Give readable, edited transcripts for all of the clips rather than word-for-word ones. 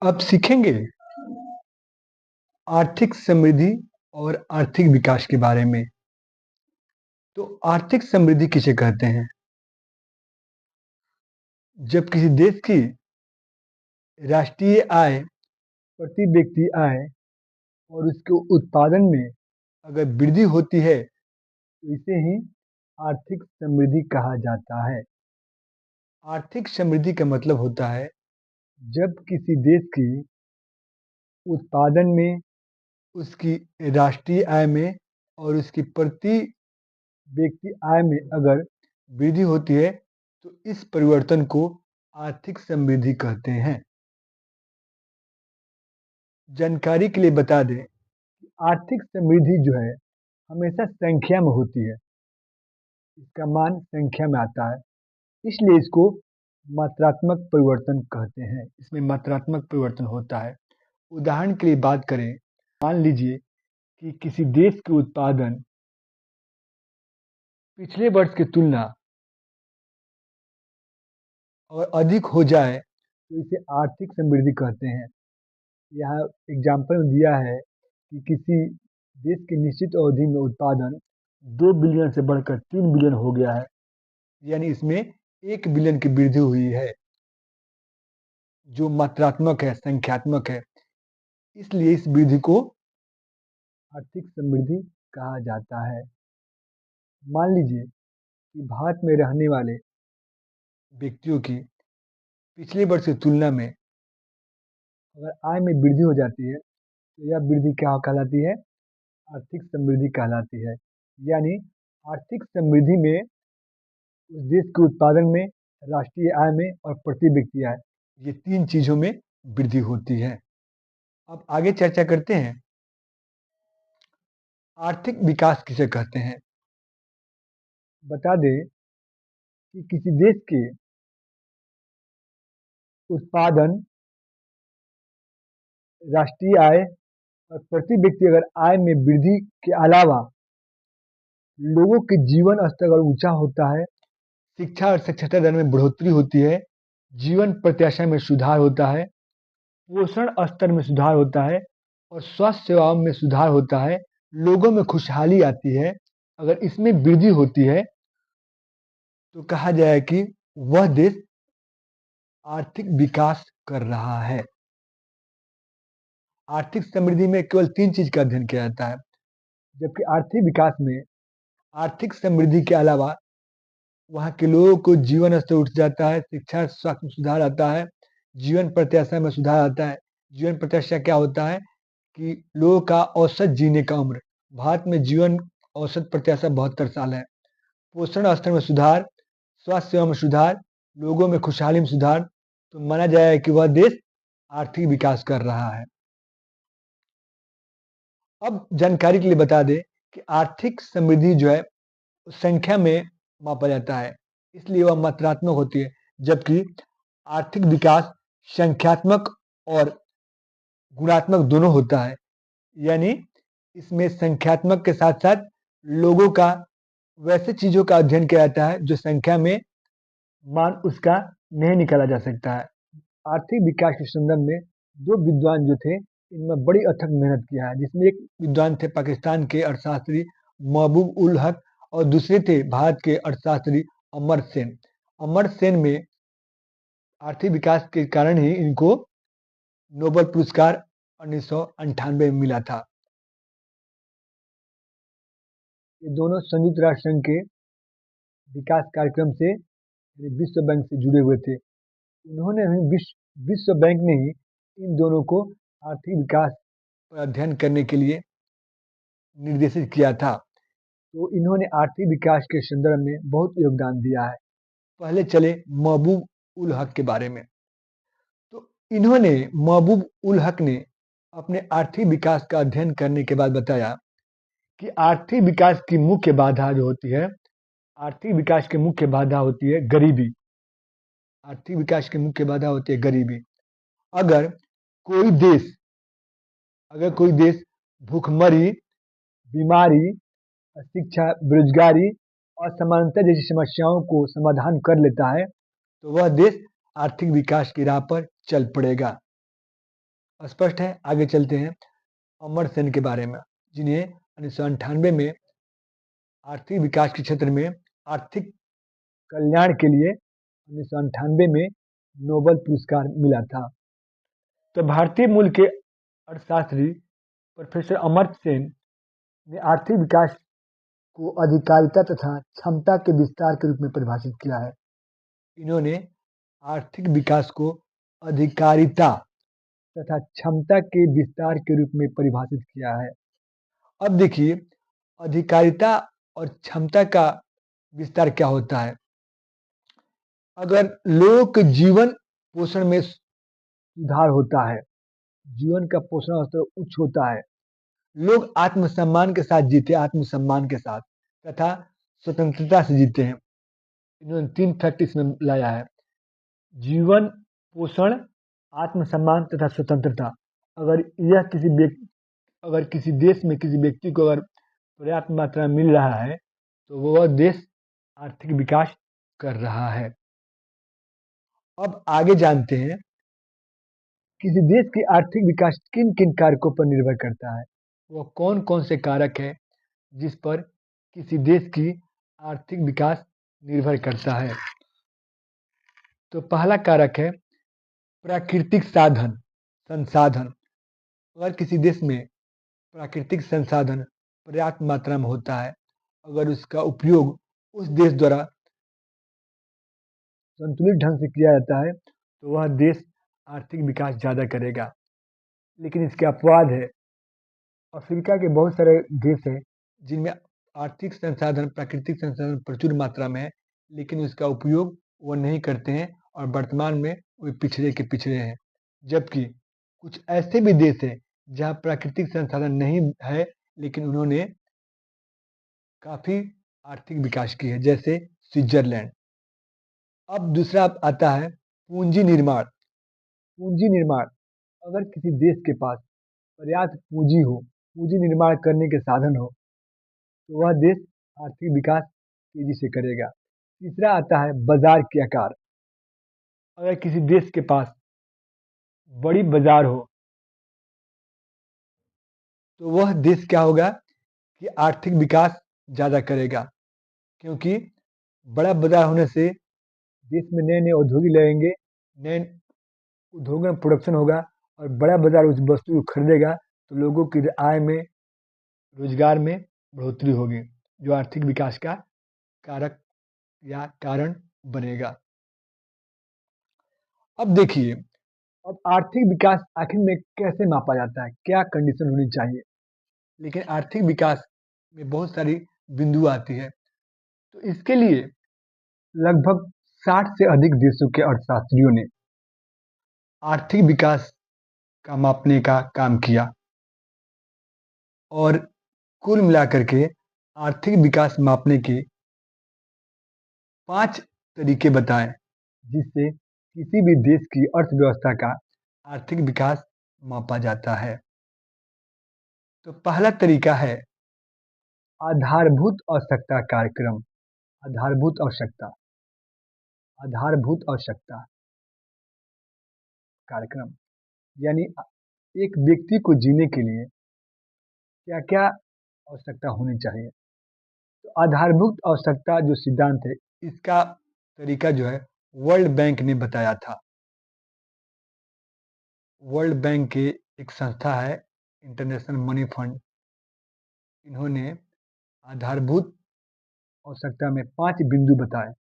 अब सीखेंगे आर्थिक समृद्धि और आर्थिक विकास के बारे में। तो आर्थिक समृद्धि किसे कहते हैं? जब किसी देश की राष्ट्रीय आय, प्रति व्यक्ति आय और उसके उत्पादन में अगर वृद्धि होती है तो इसे ही आर्थिक समृद्धि कहा जाता है। आर्थिक समृद्धि का मतलब होता है जब किसी देश की उत्पादन में, उसकी राष्ट्रीय आय में और उसकी प्रति व्यक्ति आय में अगर वृद्धि होती है तो इस परिवर्तन को आर्थिक समृद्धि कहते हैं। जानकारी के लिए बता दें कि आर्थिक समृद्धि जो है हमेशा संख्या में होती है, इसका मान संख्या में आता है, इसलिए इसको मात्रात्मक परिवर्तन कहते हैं। इसमें मात्रात्मक परिवर्तन होता है। उदाहरण के लिए बात करें, मान लीजिए कि किसी देश के उत्पादन पिछले वर्ष की तुलना और अधिक हो जाए तो इसे आर्थिक समृद्धि कहते हैं। यहाँ एग्जाम्पल दिया है कि किसी देश की निश्चित अवधि में उत्पादन 2 बिलियन से बढ़कर 3 बिलियन हो गया है, यानी इसमें 1 बिलियन की वृद्धि हुई है, जो मात्रात्मक है, संख्यात्मक है। इसलिए इस वृद्धि को आर्थिक समृद्धि कहा जाता है। मान लीजिए कि भारत में रहने वाले व्यक्तियों की पिछले वर्ष की तुलना में अगर आय में वृद्धि हो जाती है तो यह वृद्धि क्या कहलाती है? आर्थिक समृद्धि कहलाती है। यानी आर्थिक समृद्धि में उस देश के उत्पादन में, राष्ट्रीय आय में और प्रति व्यक्ति आय, ये 3 चीजों में वृद्धि होती है। अब आगे चर्चा करते हैं आर्थिक विकास किसे कहते हैं। बता दें कि किसी देश के उत्पादन, राष्ट्रीय आय और प्रति व्यक्ति अगर आय में वृद्धि के अलावा लोगों के जीवन स्तर अगर ऊंचा होता है, शिक्षा और साक्षरता दर में बढ़ोतरी होती है, जीवन प्रत्याशा में सुधार होता है, पोषण स्तर में सुधार होता है और स्वास्थ्य सेवाओं में सुधार होता है, लोगों में खुशहाली आती है, अगर इसमें वृद्धि होती है तो कहा जाए कि वह देश आर्थिक विकास कर रहा है। आर्थिक समृद्धि में केवल 3 चीज का अध्ययन किया जाता है, जबकि आर्थिक विकास में आर्थिक समृद्धि के अलावा वहाँ के लोगों को जीवन स्तर उठ जाता है, शिक्षा स्वास्थ्य में सुधार आता है, जीवन प्रत्याशा में सुधार आता है। जीवन प्रत्याशा क्या होता है कि लोगों का औसत जीने का उम्र, भारत में जीवन औसत प्रत्याशा 72 साल है। पोषण स्तर में सुधार, स्वास्थ्य सेवा में सुधार, लोगों में खुशहाली में सुधार, तो माना जाए कि वह देश आर्थिक विकास कर रहा है। अब जानकारी के लिए बता दें कि आर्थिक समृद्धि जो है संख्या में मापा जाता है, इसलिए वह मात्रात्मक होती है, जबकि आर्थिक विकास संख्यात्मक और गुणात्मक दोनों होता है। यानी इसमें संख्यात्मक के साथ साथ लोगों का, वैसे चीजों का अध्ययन किया जाता है जो संख्या में मान उसका नहीं निकाला जा सकता है। आर्थिक विकास के संदर्भ में 2 विद्वान जो थे, इनमें बड़ी अथक मेहनत किया है, जिसमें एक विद्वान थे पाकिस्तान के अर्थशास्त्री महबूब उल हक और दूसरे थे भारत के अर्थशास्त्री अमर्त्य सेन। अमर्त्य सेन में आर्थिक विकास के कारण ही इनको नोबेल पुरस्कार 1998 में मिला था। ये दोनों संयुक्त राष्ट्र संघ के विकास कार्यक्रम से, यानी विश्व बैंक से जुड़े हुए थे। उन्होंने ही विश्व बैंक ने ही इन दोनों को आर्थिक विकास पर अध्ययन करने के लिए निर्देशित किया था। तो इन्होंने आर्थिक विकास के संदर्भ में बहुत योगदान दिया है। पहले चले महबूब उल हक के बारे में। तो इन्होंने, महबूब उल हक ने अपने आर्थिक विकास का अध्ययन करने के बाद बताया कि आर्थिक विकास की मुख्य बाधा जो होती है, आर्थिक विकास की मुख्य बाधा होती है गरीबी। आर्थिक विकास की मुख्य बाधा होती है गरीबी। अगर कोई देश अगर कोई देश भूखमरी, बीमारी, शिक्षा, बेरोजगारी, असमानता जैसी समस्याओं को समाधान कर लेता है तो वह देश आर्थिक विकास की राह पर चल पड़ेगा। स्पष्ट है। आगे चलते हैं अमर्त्य सेन के बारे में, जिन्हें 1998 में आर्थिक विकास के क्षेत्र में आर्थिक कल्याण के लिए 1998 में नोबेल पुरस्कार मिला था। तो भारतीय मूल के अर्थशास्त्री प्रोफेसर अमर्त्य सेन ने आर्थिक विकास को अधिकारिता तथा क्षमता के विस्तार के रूप में परिभाषित किया है। इन्होंने आर्थिक विकास को अधिकारिता तथा क्षमता के विस्तार के रूप में परिभाषित किया है। अब देखिए, अधिकारिता और क्षमता का विस्तार क्या होता है। अगर लोगों के जीवन पोषण में सुधार होता है, जीवन का पोषण स्तर उच्च होता है, लोग आत्मसम्मान के साथ जीते, आत्मसम्मान के साथ तथा स्वतंत्रता से जीते हैं। इन्होंने 3 फैक्ट इसमें लाया है: जीवन पोषण, आत्मसम्मान तथा स्वतंत्रता। अगर यह अगर किसी देश में किसी व्यक्ति को अगर पर्याप्त मात्रा में मिल रहा है तो वह देश आर्थिक विकास कर रहा है। अब आगे जानते हैं किसी देश की आर्थिक विकास किन किन कारकों पर निर्भर करता है। वह कौन कौन से कारक है जिस पर किसी देश की आर्थिक विकास निर्भर करता है। तो पहला कारक है प्राकृतिक साधन संसाधन। अगर किसी देश में प्राकृतिक संसाधन पर्याप्त मात्रा में होता है, अगर उसका उपयोग उस देश द्वारा संतुलित ढंग से किया जाता है तो वह देश आर्थिक विकास ज़्यादा करेगा। लेकिन इसके अपवाद है। अफ्रीका के बहुत सारे देश हैं जिनमें आर्थिक संसाधन, प्राकृतिक संसाधन प्रचुर मात्रा में है, लेकिन उसका उपयोग वो नहीं करते हैं और वर्तमान में वे पिछड़े के पिछड़े हैं। जबकि कुछ ऐसे भी देश हैं जहाँ प्राकृतिक संसाधन नहीं है, लेकिन उन्होंने काफ़ी आर्थिक विकास की है, जैसे स्विट्जरलैंड। अब दूसरा आता है पूंजी निर्माण। पूंजी निर्माण, अगर किसी देश के पास पर्याप्त पूंजी हो, पूंजी निर्माण करने के साधन हो, तो वह देश आर्थिक विकास तेजी से करेगा। तीसरा आता है बाजार के आकार। अगर किसी देश के पास बड़ी बाजार हो तो वह देश क्या होगा कि आर्थिक विकास ज़्यादा करेगा, क्योंकि बड़ा बाजार होने से देश में नए नए उद्योग लगेंगे, नए उद्योगों में प्रोडक्शन होगा और बड़ा बाजार उस वस्तु को खरीदेगा तो लोगों की आय में, रोजगार में बढ़ोतरी होगी, जो आर्थिक विकास का कारक या कारण बनेगा। अब देखिए, अब आर्थिक विकास आखिर में कैसे मापा जाता है, क्या कंडीशन होनी चाहिए। लेकिन आर्थिक विकास में बहुत सारी बिंदु आती है, तो इसके लिए लगभग 60 से अधिक देशों के अर्थशास्त्रियों ने आर्थिक विकास का मापने का काम किया और कुल मिलाकर के आर्थिक विकास मापने के 5 तरीके बताएं जिससे किसी भी देश की अर्थव्यवस्था का आर्थिक विकास मापा जाता है। तो पहला तरीका है आधारभूत आवश्यकता कार्यक्रम। आधारभूत आवश्यकता, आधारभूत आवश्यकता कार्यक्रम यानी एक व्यक्ति को जीने के लिए क्या क्या आवश्यकता होनी चाहिए। तो आधारभूत आवश्यकता जो सिद्धांत है, इसका तरीका जो है वर्ल्ड बैंक ने बताया था। वर्ल्ड बैंक के एक संस्था है इंटरनेशनल मनी फंड, इन्होंने आधारभूत आवश्यकता में 5 बिंदु बताए: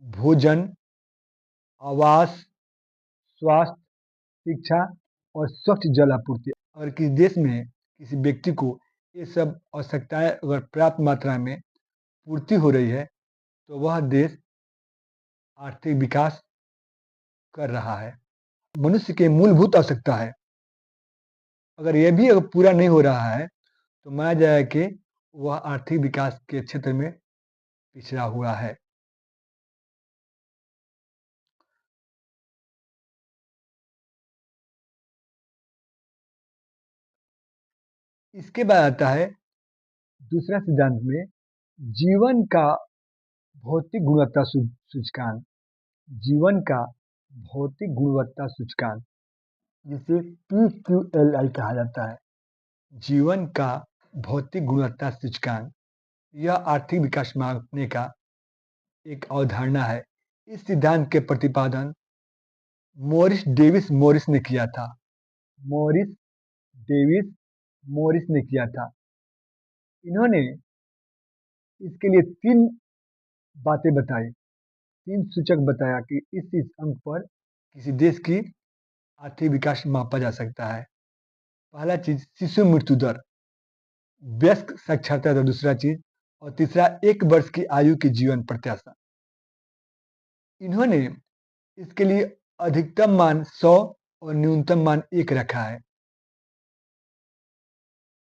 भोजन, आवास, स्वास्थ्य, शिक्षा और स्वच्छ जल आपूर्ति। अगर किसी देश में किसी व्यक्ति को ये सब आवश्यकताएं अगर पर्याप्त मात्रा में पूर्ति हो रही है तो वह देश आर्थिक विकास कर रहा है। मनुष्य के मूलभूत आवश्यकता है, अगर यह भी अगर पूरा नहीं हो रहा है तो माना जाए कि वह आर्थिक विकास के क्षेत्र में पिछड़ा हुआ है। इसके बाद आता है दूसरा सिद्धांत में जीवन का भौतिक गुणवत्ता सूचकांक। जीवन का भौतिक गुणवत्ता सूचकांक जिसे PQLI कहा जाता है। जीवन का भौतिक गुणवत्ता सूचकांक यह आर्थिक विकास मापने का एक अवधारणा है। इस सिद्धांत के प्रतिपादन मॉरिस डेविस मॉरिस ने किया था। मॉरिस डेविस मॉरिस ने किया था। इन्होंने इसके लिए 3 बातें बताई, 3 सूचक बताया कि इस अंक पर किसी देश की आर्थिक विकास मापा जा सकता है। पहला चीज शिशु मृत्यु दर, वयस्क साक्षरता दर दूसरा चीज, और तीसरा 1 वर्ष की आयु की जीवन प्रत्याशा। इन्होंने इसके लिए अधिकतम मान 100 और न्यूनतम मान 1 रखा है।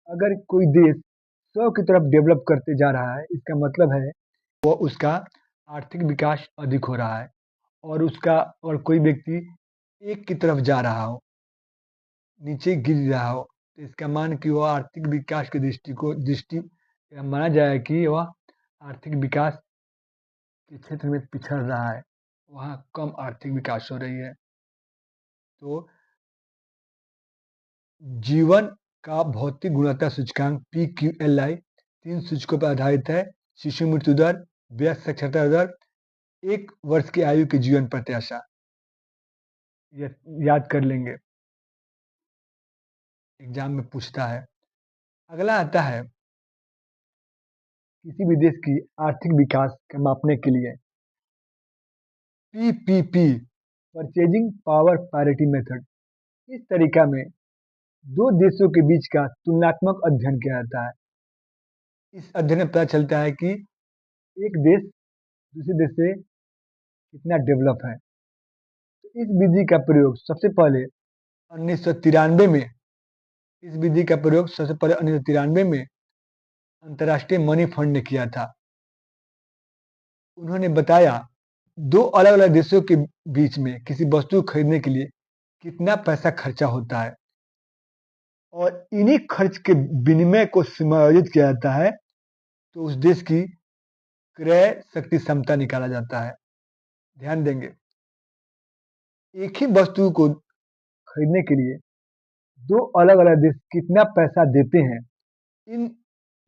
अगर कोई देश 100 की तरफ डेवलप करते जा रहा है, इसका मतलब है वो उसका आर्थिक विकास अधिक हो रहा है, और कोई व्यक्ति 1 की तरफ जा रहा हो, नीचे गिर रहा हो, तो इसका मान कि वह आर्थिक विकास की दृष्टि माना जाए कि वह आर्थिक विकास के क्षेत्र में पिछड़ रहा है, वहाँ कम आर्थिक विकास हो रही है। तो जीवन का भौतिक गुणवत्ता सूचकांक PQLI 3 सूचकों पर आधारित है: शिशु मृत्यु दर, वयस्क साक्षरता दर, 1 वर्ष की आयु की जीवन प्रत्याशा। याद कर लेंगे, एग्जाम में पूछता है। अगला आता है किसी भी देश की आर्थिक विकास को मापने के लिए PPP, purchasing power parity method. इस तरीका में 2 देशों के बीच का तुलनात्मक अध्ययन किया जाता है। इस अध्ययन में पता चलता है कि एक देश दूसरे देश से कितना डेवलप है। तो इस विधि का प्रयोग सबसे पहले 1993 में अंतर्राष्ट्रीय मनी फंड ने किया था। उन्होंने बताया 2 अलग अलग देशों के बीच में किसी वस्तु को खरीदने के लिए कितना पैसा खर्चा होता है, और इन्हीं खर्च के विनिमय को समायोजित किया जाता है, तो उस देश की क्रय शक्ति क्षमता निकाला जाता है। ध्यान देंगे, एक ही वस्तु को खरीदने के लिए 2 अलग अलग देश कितना पैसा देते हैं, इन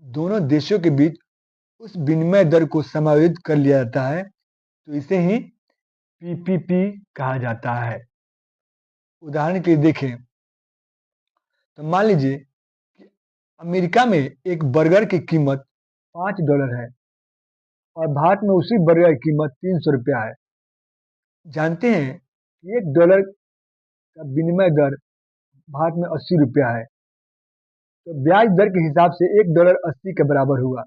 दोनों देशों के बीच उस विनिमय दर को समायोजित कर लिया जाता है, तो इसे ही PPP कहा जाता है। उदाहरण के लिए देखें तो मान लीजिए कि अमेरिका में एक बर्गर की कीमत $5 है और भारत में उसी बर्गर की कीमत ₹300 है। जानते हैं कि $1 का विनिमय दर भारत में ₹80 है, तो ब्याज दर के हिसाब से $1 80 के बराबर हुआ,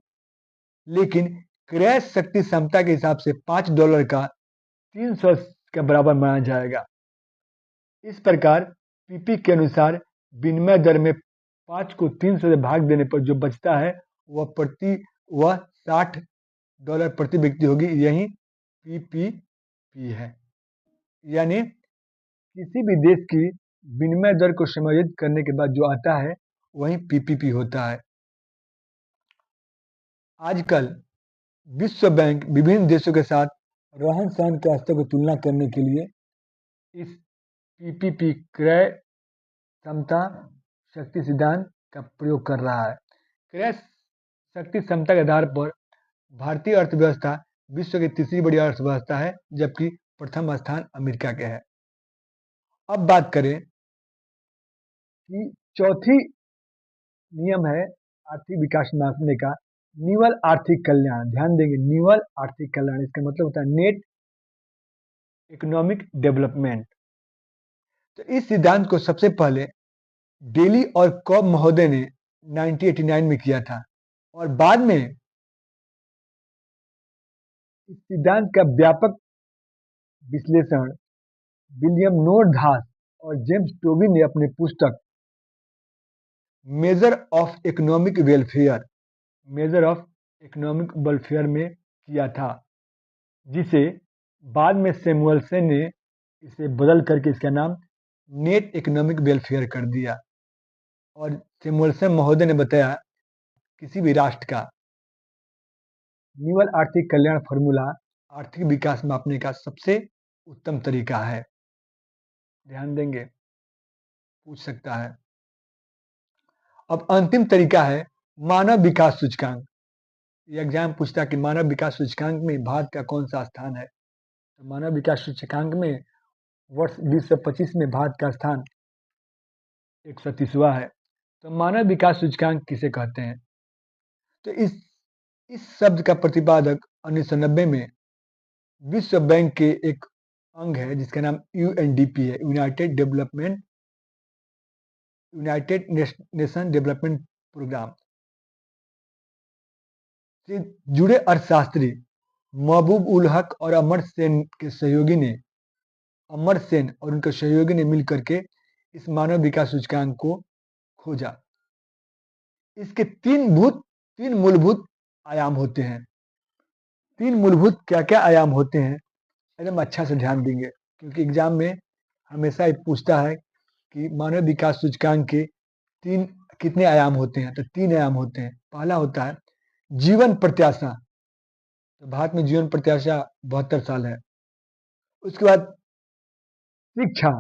लेकिन क्रय शक्ति क्षमता के हिसाब से $5 का 300 के बराबर माना जाएगा। इस प्रकार पीपी के अनुसार विनिमय दर में 5 को 300 से भाग देने पर जो बचता है वह $60 प्रति व्यक्ति होगी। यही पीपीपी है, यानी किसी भी देश की विनिमय दर को समायोजित करने के बाद जो आता है वही पीपीपी होता है। आजकल विश्व बैंक विभिन्न देशों के साथ रहन सहन के स्तर की तुलना करने के लिए इस पीपीपी क्रय क्षमता शक्ति सिद्धांत का प्रयोग कर रहा है। क्रय शक्ति क्षमता के आधार पर भारतीय अर्थव्यवस्था विश्व की तीसरी बड़ी अर्थव्यवस्था है, जबकि प्रथम स्थान अमेरिका के है। अब बात करें कि चौथी नियम है आर्थिक विकास मापने का, निवल आर्थिक कल्याण। ध्यान देंगे, निवल आर्थिक कल्याण, इसका मतलब होता है नेट इकोनॉमिक डेवलपमेंट। तो इस सिद्धांत को सबसे पहले डेली और कॉब महोदय ने 1989 में किया था, और बाद में इस सिद्धांत का व्यापक विश्लेषण विलियम नोरधास और जेम्स टोबिन ने अपनी पुस्तक मेजर ऑफ इकोनॉमिक वेलफेयर में किया था, जिसे बाद में सैमुअलसन ने इसे बदल करके इसका नाम नेट इकोनॉमिक वेलफेयर कर दिया। और सैमुअलसन महोदय ने बताया किसी भी राष्ट्र का निवल आर्थिक कल्याण फॉर्मूला आर्थिक विकास मापने का सबसे उत्तम तरीका है। ध्यान देंगे। पूछ सकता है। अब अंतिम तरीका है मानव विकास सूचकांक। ये एग्जाम पूछता है कि मानव विकास सूचकांक में भारत का कौन सा स्थान है। तो मानव विकास सूचकांक में वर्ष 2025 में भारत का स्थान 130वां है। तो मानव विकास सूचकांक किसे कहते हैं? तो इस शब्द का प्रतिपादक 1990 में विश्व बैंक के एक अंग है जिसका नाम यूएनडीपी है, यूनाइटेड नेशन डेवलपमेंट प्रोग्राम से जुड़े अर्थशास्त्री महबूब उल हक और अमर सेन और उनके सहयोगी ने मिलकर के इस मानव विकास सूचकांक को खोजा। इसके तीन मूलभूत आयाम होते हैं। तीन मूलभूत क्या क्या आयाम होते हैं, एकदम अच्छा से ध्यान देंगे, क्योंकि एग्जाम में हमेशा ही पूछता है कि मानव विकास सूचकांक के कितने आयाम होते हैं। तो 3 आयाम होते हैं। पहला होता है जीवन प्रत्याशा। तो भारत में जीवन प्रत्याशा 72 साल है। उसके बाद शिक्षा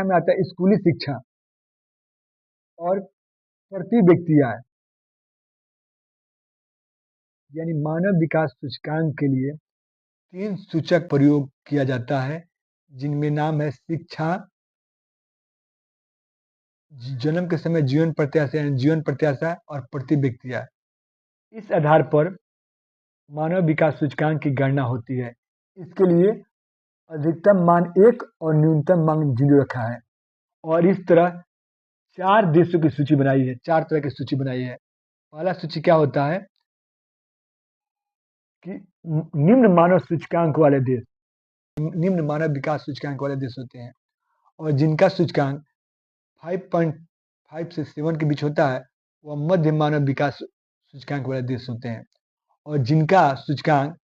में आता है स्कूली शिक्षा और प्रति व्यक्ति आय। यानी मानव विकास सूचकांक के लिए 3 सूचक प्रयोग किया जाता है, जिनमें नाम है शिक्षा, जन्म के समय जीवन प्रत्याशा और प्रति व्यक्ति आय। इस आधार पर मानव विकास सूचकांक की गणना होती है। इसके लिए अधिकतम मान 1 और न्यूनतम मान 0 रखा है। और इस तरह 4 देशों की सूची बनाई है, 4 तरह की सूची बनाई है। पहला सूची क्या होता है कि निम्न मानव सूचकांक वाले देश, निम्न मानव विकास सूचकांक वाले देश होते हैं, और जिनका सूचकांक 5.5 से 7 के बीच होता है वह मध्य मानव विकास सूचकांक वाले देश होते हैं। और जिनका सूचकांक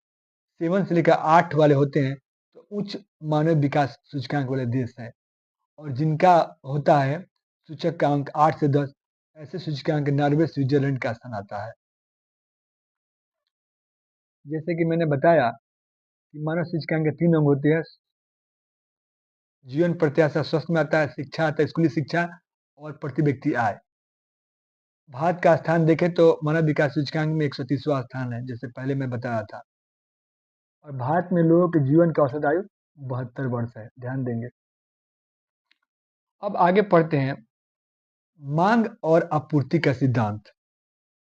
7 से लेकर 8 वाले होते हैं तो उच्च मानव विकास सूचकांक वाले देश हैं। और जिनका होता है सूचक का अंक 8 से 10, ऐसे सूचकांक नॉर्वे, स्विट्जरलैंड का स्थान आता है। जैसे कि मैंने बताया कि मानव सूचकांक के 3 अंग होते हैं। जीवन प्रत्याशा स्वस्थ में आता है, शिक्षा आता है, स्कूली शिक्षा, और प्रति व्यक्ति आय। भारत का स्थान देखें तो मानव विकास सूचकांक में 130वां स्थान है, जैसे पहले मैं बताया था। और भारत में लोगों के जीवन का औसत आयु 72 वर्ष है, ध्यान देंगे। अब आगे पढ़ते हैं मांग और आपूर्ति का सिद्धांत।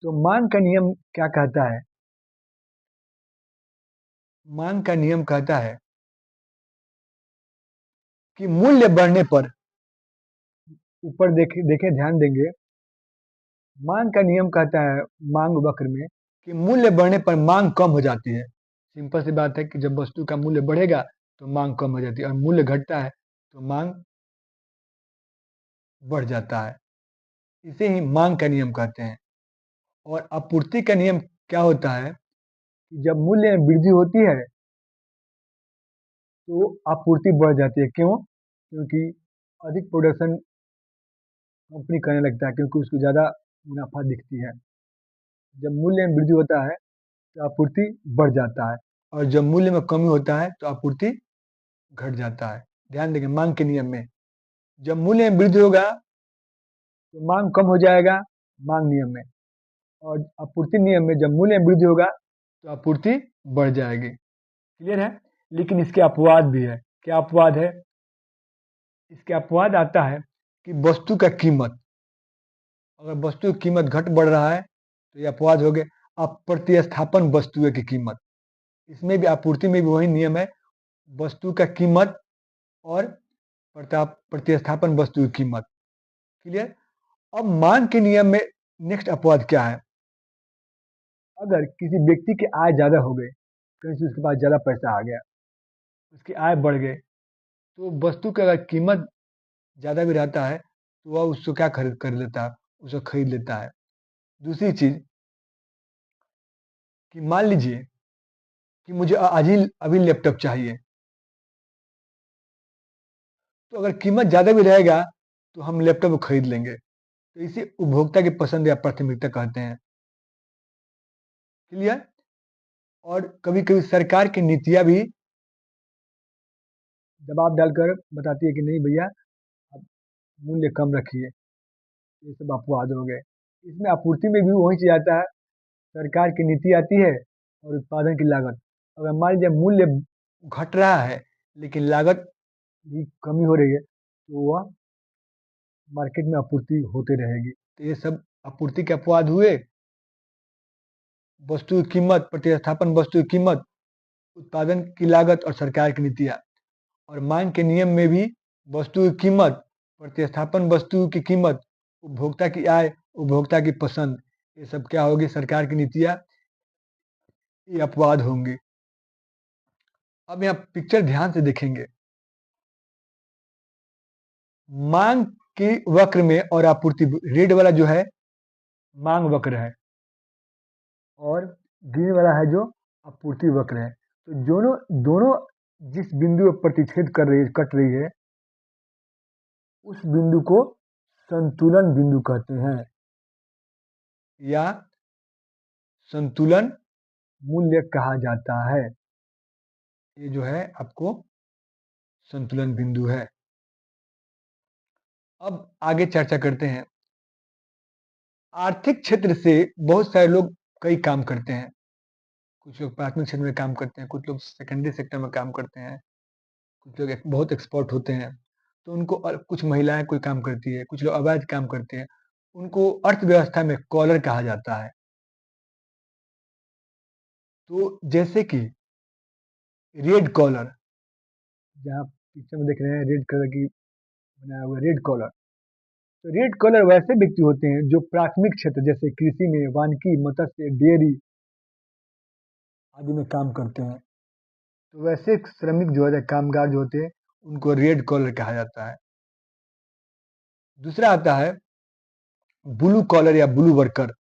तो मांग का नियम क्या कहता है? मांग का नियम कहता है कि मूल्य बढ़ने पर, ऊपर देखे ध्यान देंगे, मांग का नियम कहता है मांग वक्र में कि मूल्य बढ़ने पर मांग कम हो जाती है। सिंपल सी बात है कि जब वस्तु का मूल्य बढ़ेगा तो मांग कम हो जाती है, और मूल्य घटता है तो मांग बढ़ जाता है। इसे ही मांग का नियम कहते हैं। और आपूर्ति का नियम क्या होता है कि जब मूल्य में वृद्धि होती है तो आपूर्ति बढ़ जाती है। क्यों? क्योंकि अधिक प्रोडक्शन कंपनी करने लगता है, क्योंकि उसको ज़्यादा मुनाफा दिखती है। जब मूल्य में वृद्धि होता है तो आपूर्ति बढ़ जाता है, और जब मूल्य में कमी होता है तो आपूर्ति घट जाता है। ध्यान देंगे मांग के नियम में जब मूल्य में वृद्धि होगा तो मांग कम हो जाएगा, मांग नियम में। और आपूर्ति नियम में जब मूल्य में वृद्धि होगा तो आपूर्ति बढ़ जाएगी। क्लियर है? लेकिन इसके अपवाद भी है। क्या अपवाद है? इसके अपवाद आता है कि वस्तु का कीमत, अगर वस्तु की कीमत घट बढ़ रहा है तो ये अपवाद हो गए। अब प्रतिस्थापन वस्तुओं की कीमत, इसमें भी आपूर्ति में भी वही नियम है, वस्तु का कीमत और प्रतिस्थापन वस्तु की कीमत। क्लियर? अब मांग के नियम में नेक्स्ट अपवाद क्या है? अगर किसी व्यक्ति की आय ज्यादा हो गई, कहीं से उसके पास ज्यादा पैसा आ गया, उसकी आय बढ़ गई, तो वस्तु का अगर कीमत ज्यादा भी रहता है तो वह उसको क्या खरीद कर लेता है, उसको खरीद लेता है। दूसरी चीज कि मान लीजिए कि मुझे आज ही अभी लैपटॉप चाहिए, तो अगर कीमत ज्यादा भी रहेगा तो हम लैपटॉप को खरीद लेंगे। तो इसे उपभोक्ता की पसंद या प्राथमिकता कहते हैं। क्लियर? और कभी कभी सरकार की नीतियां भी दबाव डालकर बताती है कि नहीं भैया, अब मूल्य कम रखिए। ये सब अपवाद हो गए। इसमें आपूर्ति में भी वही चीज आता है, सरकार की नीति आती है और उत्पादन की लागत। अगर मान लीजिए मूल्य घट रहा है लेकिन लागत भी कमी हो रही है, तो वह मार्केट में आपूर्ति होते रहेगी। तो ये सब आपूर्ति के अपवाद हुए। वस्तु की कीमत, प्रतिस्थापन वस्तु की कीमत, उत्पादन की लागत और सरकार की नीतियां। और मांग के नियम में भी वस्तु की कीमत, प्रतिस्थापन वस्तु की कीमत, उपभोक्ता की आय, उपभोक्ता की पसंद, ये सब क्या होगी, सरकार की नीतियां, ये अपवाद होंगे। अब यहाँ पिक्चर ध्यान से देखेंगे। मांग की वक्र में और आपूर्ति, रेड वाला जो है मांग वक्र है और ग्रीन वाला है जो आपूर्ति वक्र है। तो दोनों दोनों जिस बिंदु पर प्रतिच्छेद कर रही है, कट रही है, उस बिंदु को संतुलन बिंदु कहते हैं या संतुलन मूल्य कहा जाता है। ये जो है आपको संतुलन बिंदु है। अब आगे चर्चा करते हैं। आर्थिक क्षेत्र से बहुत सारे लोग कई काम करते हैं। कुछ लोग प्राथमिक क्षेत्र में काम करते हैं, कुछ लोग सेकेंडरी सेक्टर में काम करते हैं, कुछ लोग बहुत एक्सपर्ट होते हैं। तो उनको कुछ महिलाएं कोई काम करती है, कुछ लोग अवैध काम करते हैं। उनको अर्थव्यवस्था में कॉलर कहा जाता है। तो जैसे कि रेड कॉलर, जहाँ पिक्चर में देख रहे हैं रेड कलर की बनाया हुआ रेड कॉलर। तो रेड कॉलर वैसे व्यक्ति होते हैं जो प्राथमिक क्षेत्र जैसे कृषि में, वानिकी, मत्स्य, डेयरी आदि में काम करते हैं। तो वैसे श्रमिक जो है, कामगार जो होते हैं, उनको रेड कॉलर कहा जाता है। दूसरा आता है ब्लू कॉलर या ब्लू वर्कर।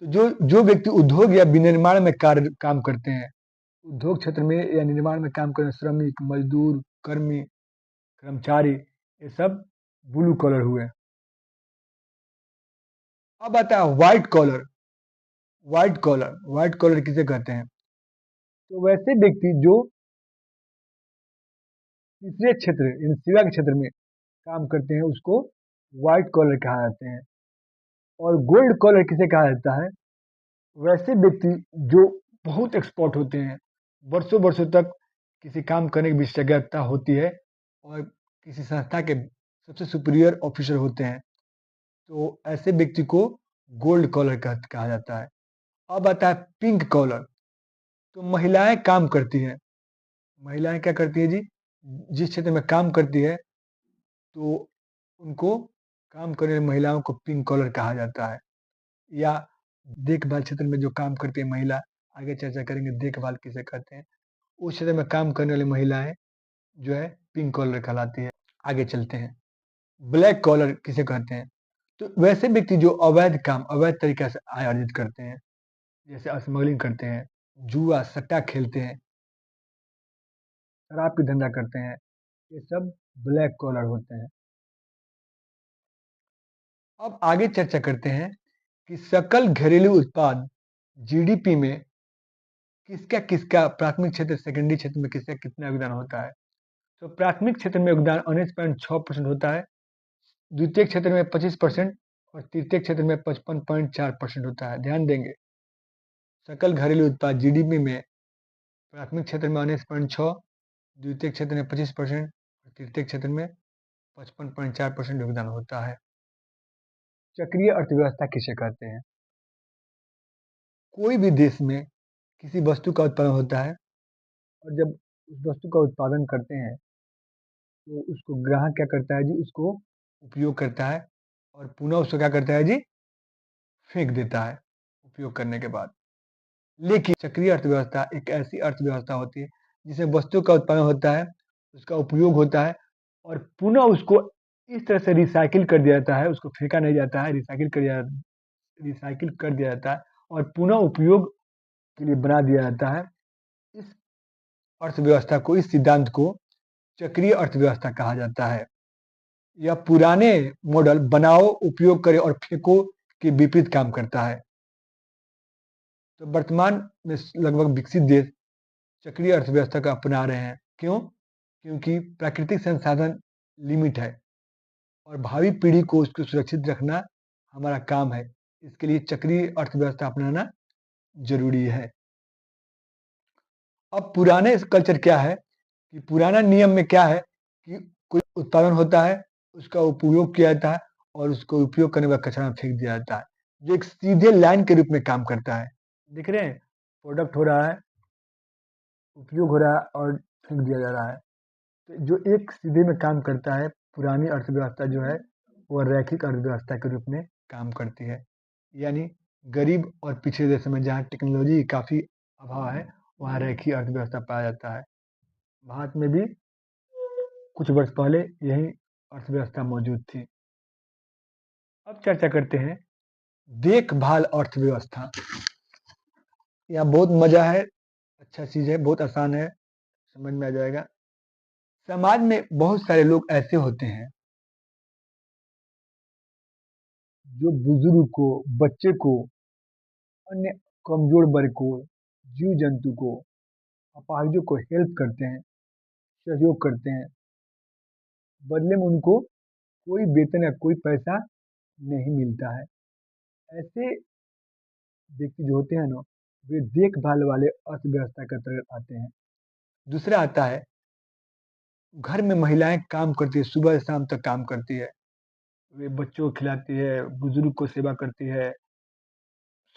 तो जो व्यक्ति उद्योग या विनिर्माण में कार्य काम करते हैं, उद्योग क्षेत्र में या निर्माण में काम करने, श्रमिक, मजदूर, कर्मी, कर्मचारी, ये सब ब्लू कॉलर हुए। अब आता है व्हाइट कॉलर। व्हाइट कॉलर किसे कहते हैं? तो वैसे व्यक्ति जो तीसरे क्षेत्र यानी सेवा के क्षेत्र में काम करते हैं, उसको व्हाइट कॉलर कहा जाते हैं। और गोल्ड कॉलर किसे कहा जाता है? वैसे व्यक्ति जो बहुत एक्सपर्ट होते हैं, वर्षों वर्षों तक किसी काम करने की विशेषज्ञता होती है और किसी संस्था के सबसे सुपीरियर ऑफिसर होते हैं, तो ऐसे व्यक्ति को गोल्ड कॉलर कहा जाता है। अब आता है पिंक कॉलर। तो महिलाएं काम करती हैं। महिलाएं क्या करती है जी? जिस क्षेत्र में काम करती है, तो उनको काम करने वाली महिलाओं को पिंक कॉलर कहा जाता है। या देखभाल क्षेत्र में जो काम करती है महिला, आगे चर्चा करेंगे देखभाल किसे कहते हैं। उस क्षेत्र में काम करने वाली महिलाएं जो है पिंक कॉलर कहलाती है। आगे चलते हैं। ब्लैक कॉलर किसे कहते हैं? तो वैसे व्यक्ति जो अवैध काम, अवैध तरीके से आय अर्जित करते हैं, जैसे स्मगलिंग करते हैं, जुआ सट्टा खेलते हैं, शराब की धंधा करते हैं, ये सब ब्लैक कॉलर होते हैं। अब आगे चर्चा करते हैं कि सकल घरेलू उत्पाद जीडीपी में किसका किसका, प्राथमिक क्षेत्र सेकेंडरी क्षेत्र में किसका कितना योगदान होता है। तो प्राथमिक क्षेत्र में योगदान 19.6% होता है, द्वितीय क्षेत्र में 25% और तृतीय क्षेत्र में 55.4% होता है। ध्यान देंगे, सकल घरेलू उत्पाद जीडीपी में प्राथमिक क्षेत्र में 19.6, द्वितीय क्षेत्र में 25% और तृतीय क्षेत्र में 55.4% योगदान होता है। चक्रीय अर्थव्यवस्था किसे कहते हैं? कोई भी देश में किसी वस्तु का उत्पादन होता है और जब उस वस्तु का उत्पादन करते हैं, तो उसको ग्राहक क्या करता है जी? उसको उपयोग करता है और पुनः उसको क्या करता है जी? फेंक देता है उपयोग करने के बाद। लेकिन चक्रीय अर्थव्यवस्था एक ऐसी अर्थव्यवस्था होती है जिसमें वस्तु का उत्पादन होता है, उसका उपयोग होता है और पुनः उसको इस तरह से रिसाइकिल कर दिया जाता है, उसको फेंका नहीं जाता है, रिसाइकिल कर दिया जाता है और पुनः उपयोग के लिए बना दिया जाता है। इस अर्थव्यवस्था को, इस सिद्धांत को चक्रीय अर्थव्यवस्था कहा जाता है। यह पुराने मॉडल बनाओ, उपयोग करे और फेंको के विपरीत काम करता है। तो वर्तमान में लगभग विकसित देश चक्रीय अर्थव्यवस्था को अपना रहे हैं। क्यों? क्योंकि प्राकृतिक संसाधन लिमिट है और भावी पीढ़ी को उसको सुरक्षित रखना हमारा काम है। इसके लिए चक्रीय अर्थव्यवस्था अपनाना ज़रूरी है। अब पुराने कल्चर क्या है कि पुराना नियम में क्या है कि कोई उत्पादन होता है, उसका उपयोग किया जाता है और उसको उपयोग करने के बाद कचरा में फेंक दिया जाता है, जो एक सीधे लाइन के रूप में काम करता है। देख रहे हैं, प्रोडक्ट हो रहा है, उपयोग हो रहा है और फेंक दिया जा रहा है। तो जो एक सीधे में काम करता है, पुरानी अर्थव्यवस्था जो है, वो रैखिक अर्थव्यवस्था के रूप में काम करती है। यानी गरीब और पिछड़े देशों में जहाँ टेक्नोलॉजी की काफ़ी अभाव है, वहाँ रैखिक अर्थव्यवस्था पाया जाता है। भारत में भी कुछ वर्ष पहले यही अर्थव्यवस्था मौजूद थी। अब चर्चा करते हैं देखभाल अर्थव्यवस्था। यहाँ बहुत मजा है, अच्छा चीज़ है, बहुत आसान है, समझ में आ जाएगा। समाज में बहुत सारे लोग ऐसे होते हैं जो बुजुर्ग को, बच्चे को, अन्य कमजोर वर्ग को, जीव जंतु को, अपाहिजों को हेल्प करते हैं, सहयोग करते हैं। बदले में उनको कोई वेतन या कोई पैसा नहीं मिलता है। ऐसे व्यक्ति जो होते हैं ना, वे देखभाल वाले अर्थव्यवस्था के अंतर्गत आते हैं। दूसरा आता है, घर में महिलाएं काम करती है, सुबह से शाम तक काम करती है। वे बच्चों को खिलाती है, बुजुर्ग को सेवा करती है,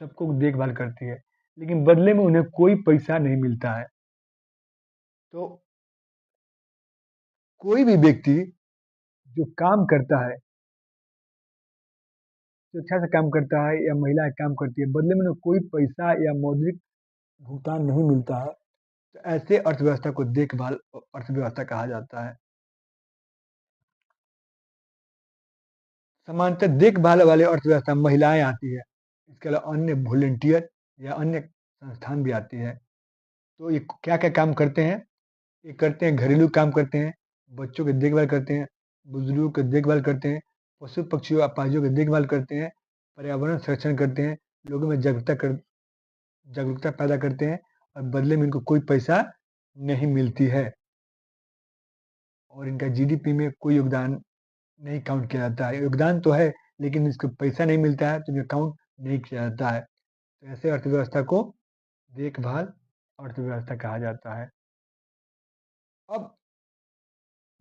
सबको देखभाल करती है, लेकिन बदले में उन्हें कोई पैसा नहीं मिलता है। तो कोई भी व्यक्ति जो काम करता है, जो अच्छा से काम करता है या महिलाएं काम करती है, बदले में उन्हें कोई पैसा या मौद्रिक भुगतान नहीं मिलता है, तो ऐसे अर्थव्यवस्था को देखभाल अर्थव्यवस्था कहा जाता है। सामान्यतः देखभाल वाले अर्थव्यवस्था में महिलाएं आती है, इसके अलावा अन्य वॉलंटियर या अन्य संस्थान भी आती है। तो ये क्या क्या काम करते हैं? ये करते हैं, घरेलू काम करते हैं, बच्चों की देखभाल करते हैं, बुजुर्गों की देखभाल करते हैं, पशु पक्षियों अपाहिजों की देखभाल करते हैं, पर्यावरण संरक्षण करते हैं, लोगों में जागरूकता पैदा करते हैं और बदले में इनको कोई पैसा नहीं मिलती है और इनका जीडीपी में कोई योगदान नहीं काउंट किया जाता है। योगदान तो है, लेकिन इसको पैसा नहीं मिलता है, तो इन्हें काउंट नहीं किया जाता है। तो ऐसे अर्थव्यवस्था को देखभाल अर्थव्यवस्था कहा जाता है। अब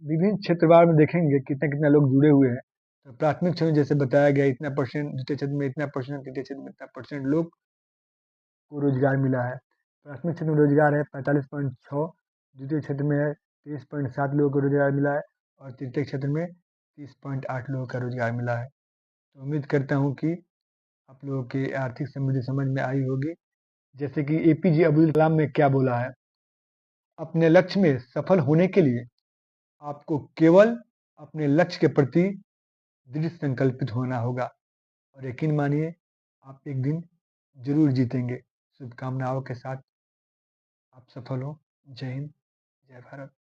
विभिन्न क्षेत्रवार में देखेंगे कितना-कितना लोग जुड़े हुए हैं। तो प्राथमिक क्षेत्र में जैसे बताया गया इतना परसेंट, द्वितीय क्षेत्र में इतना परसेंट, तृतीय क्षेत्र में इतना परसेंट लोग को रोज़गार मिला है। प्राथमिक क्षेत्र में रोज़गार है 45.6, द्वितीय क्षेत्र में है 23.7 लोगों को रोज़गार मिला है और तृतीय क्षेत्र में 30.8 लोगों का रोज़गार मिला है। तो उम्मीद करता हूँ कि आप लोगों की आर्थिक समृद्धि समझ में आई होगी। जैसे कि एपीजे अब्दुल कलाम ने क्या बोला है, अपने लक्ष्य में सफल होने के लिए आपको केवल अपने लक्ष्य के प्रति दृढ़ संकल्पित होना होगा और यकीन मानिए आप एक दिन ज़रूर जीतेंगे। शुभकामनाओं के साथ आप सफल हो। जय हिंद, जय भारत।